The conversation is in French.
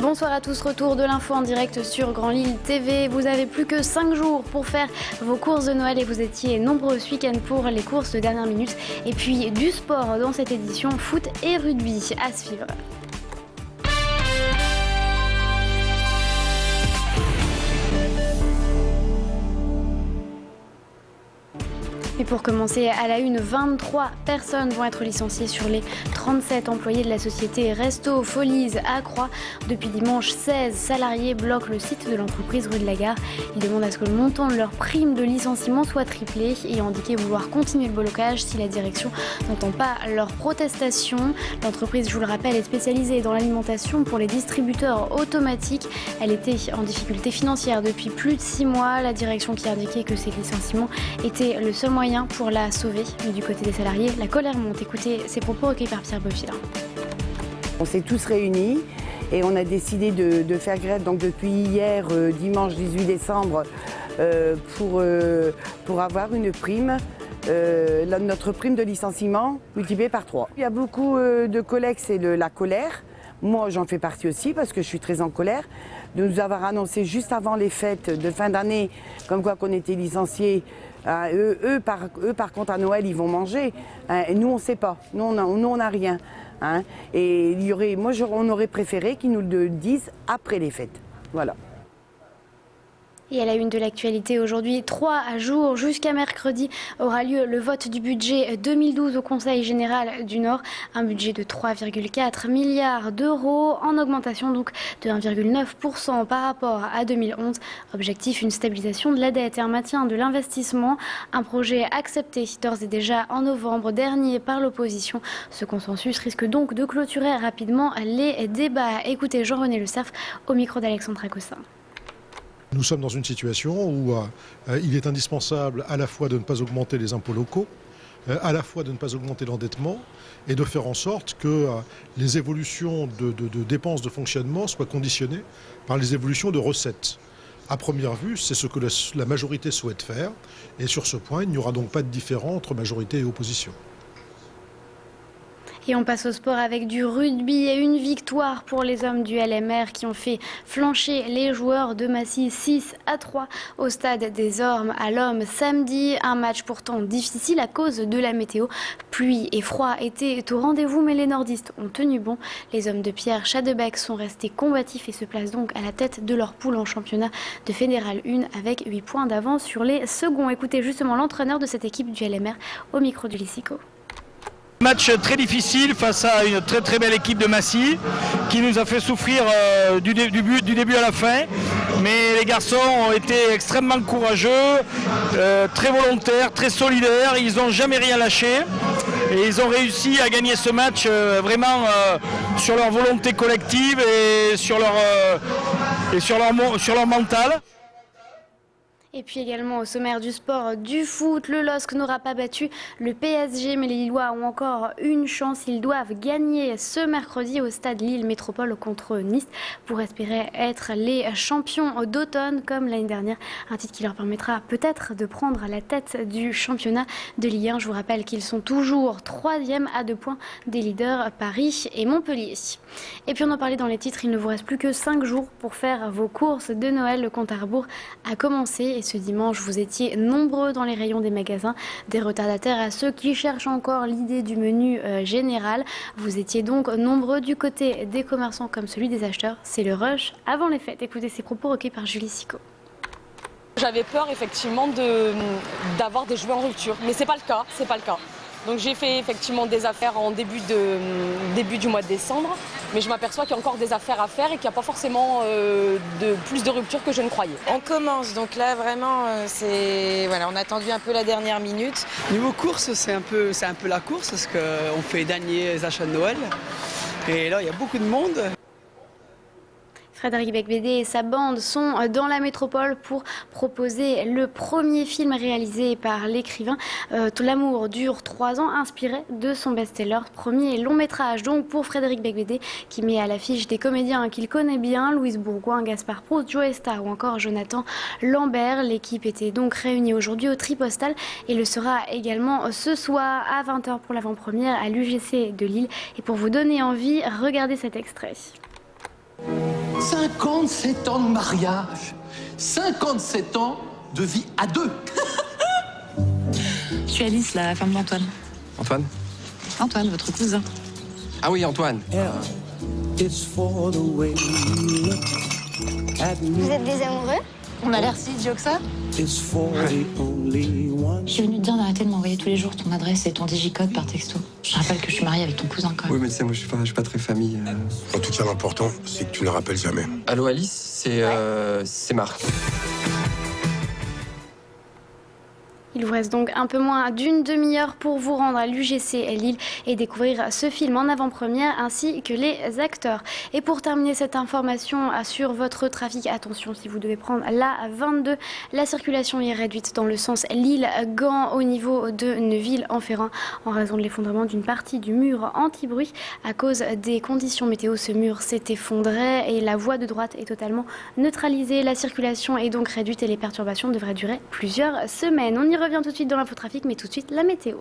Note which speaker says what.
Speaker 1: Bonsoir à tous, retour de l'info en direct sur Grand Lille TV. Vous avez plus que 5 jours pour faire vos courses de Noël et vous étiez nombreux ce week-end pour les courses de dernière minute. Et puis du sport dans cette édition, foot et rugby à suivre. Et pour commencer, à la une, 23 personnes vont être licenciées sur les 37 employés de la société Resto Folies à Croix. Depuis dimanche, 16 salariés bloquent le site de l'entreprise rue de la Gare. Ils demandent à ce que le montant de leur prime de licenciement soit triplé et ont indiqué vouloir continuer le blocage si la direction n'entend pas leur protestation. L'entreprise, je vous le rappelle, est spécialisée dans l'alimentation pour les distributeurs automatiques. Elle était en difficulté financière depuis plus de 6 mois. La direction qui a indiqué que ces licenciements étaient le seul moyen pour la sauver. Mais du côté des salariés, la colère monte. Écoutez ces propos recueillis par Pierre Beaufils.
Speaker 2: On s'est tous réunis et on a décidé de faire grève donc depuis hier, dimanche 18 décembre, pour avoir une prime, notre prime de licenciement multipliée par 3. Il y a beaucoup de collègues, c'est la colère. Moi, j'en fais partie aussi parce que je suis très en colère de nous avoir annoncé juste avant les fêtes de fin d'année, comme quoi qu'on était licenciés. Eux, par contre, à Noël, ils vont manger. Et nous, on ne sait pas. Nous, on n'a rien. Et on aurait préféré qu'ils nous le disent après les fêtes. Voilà.
Speaker 1: Et à la une de l'actualité aujourd'hui, 3 jours jusqu'à mercredi aura lieu le vote du budget 2012 au Conseil général du Nord. Un budget de 3,4 milliards d'euros en augmentation donc de 1,9% par rapport à 2011. Objectif, une stabilisation de la dette et un maintien de l'investissement. Un projet accepté d'ores et déjà en novembre dernier par l'opposition. Ce consensus risque donc de clôturer rapidement les débats. Écoutez Jean-René Le Cerf au micro d'Alexandre Acossin.
Speaker 3: Nous sommes dans une situation où il est indispensable à la fois de ne pas augmenter les impôts locaux, à la fois de ne pas augmenter l'endettement et de faire en sorte que les évolutions de dépenses de fonctionnement soient conditionnées par les évolutions de recettes. À première vue, c'est ce que la majorité souhaite faire et sur ce point, il n'y aura donc pas de différence entre majorité et opposition.
Speaker 1: Et on passe au sport avec du rugby et une victoire pour les hommes du LMR qui ont fait flancher les joueurs de Massy 6-3 au stade des Ormes à l'Homme samedi. Un match pourtant difficile à cause de la météo. Pluie et froid étaient au rendez-vous, mais les nordistes ont tenu bon. Les hommes de Pierre Chadebec sont restés combatifs et se placent donc à la tête de leur poule en championnat de Fédéral 1 avec 8 points d'avance sur les seconds. Écoutez justement l'entraîneur de cette équipe du LMR au micro du Lysico.
Speaker 4: Match très difficile face à une très très belle équipe de Massy qui nous a fait souffrir du début à la fin. Mais les garçons ont été extrêmement courageux, très volontaires, très solidaires. Ils n'ont jamais rien lâché. Et ils ont réussi à gagner ce match vraiment sur leur volonté collective et sur leur mental.
Speaker 1: Et puis également au sommaire du sport, du foot, le LOSC n'aura pas battu le PSG, mais les Lillois ont encore une chance. Ils doivent gagner ce mercredi au stade Lille Métropole contre Nice pour espérer être les champions d'automne comme l'année dernière. Un titre qui leur permettra peut-être de prendre la tête du championnat de Ligue 1. Je vous rappelle qu'ils sont toujours 3e à 2 points des leaders Paris et Montpellier. Et puis on en parlait dans les titres, il ne vous reste plus que 5 jours pour faire vos courses de Noël. Le compte à rebours a commencé. Et ce dimanche, vous étiez nombreux dans les rayons des magasins, des retardataires à ceux qui cherchent encore l'idée du menu général. Vous étiez donc nombreux du côté des commerçants comme celui des acheteurs. C'est le rush avant les fêtes. Écoutez ces propos recueillis par Julie Sico.
Speaker 5: J'avais peur effectivement d'avoir des jouets en rupture, mais c'est pas le cas. Donc j'ai fait effectivement des affaires en début du mois de décembre, mais je m'aperçois qu'il y a encore des affaires à faire et qu'il n'y a pas forcément plus de rupture que je ne croyais.
Speaker 6: On commence, donc là vraiment, on a attendu un peu la dernière minute.
Speaker 7: Niveau course, c'est un peu la course parce qu'on fait les derniers achats de Noël. Et là, il y a beaucoup de monde.
Speaker 1: Frédéric Becbédé et sa bande sont dans la métropole pour proposer le premier film réalisé par l'écrivain. Tout l'amour dure 3 ans, inspiré de son best-seller. Premier long métrage donc pour Frédéric Becbédé qui met à l'affiche des comédiens qu'il connaît bien, Louise Bourgoin, Gaspard Proust, Joe Star ou encore Jonathan Lambert. L'équipe était donc réunie aujourd'hui au Tripostal et le sera également ce soir à 20h pour l'avant-première à l'UGC de Lille. Et pour vous donner envie, regardez cet extrait.
Speaker 8: 57 ans de mariage, 57 ans de vie à deux.
Speaker 9: Je suis Alice, la femme d'Antoine.
Speaker 10: Antoine?
Speaker 9: Antoine, votre cousin.
Speaker 10: Ah oui, Antoine.
Speaker 11: Vous êtes des amoureux?
Speaker 9: On a l'air si idiot que ça. Je suis venue te dire d'arrêter de m'envoyer tous les jours ton adresse et ton digicode par texto. Je rappelle que je suis mariée avec ton cousin quand même.
Speaker 10: Oui, mais tu sais, moi je suis pas très famille.
Speaker 12: En tout cas, l'important, c'est que tu ne le rappelles jamais.
Speaker 10: Allô Alice, c'est Marc.
Speaker 1: Il vous reste donc un peu moins d'une demi-heure pour vous rendre à l'UGC Lille et découvrir ce film en avant-première ainsi que les acteurs. Et pour terminer cette information sur votre trafic, attention si vous devez prendre la 22, la circulation est réduite dans le sens Lille-Gand au niveau de Neuville-en-Ferrain en raison de l'effondrement d'une partie du mur anti-bruit. À cause des conditions météo, ce mur s'est effondré et la voie de droite est totalement neutralisée. La circulation est donc réduite et les perturbations devraient durer plusieurs semaines. On y revient tout de suite dans l'infotrafic, mais tout de suite la météo.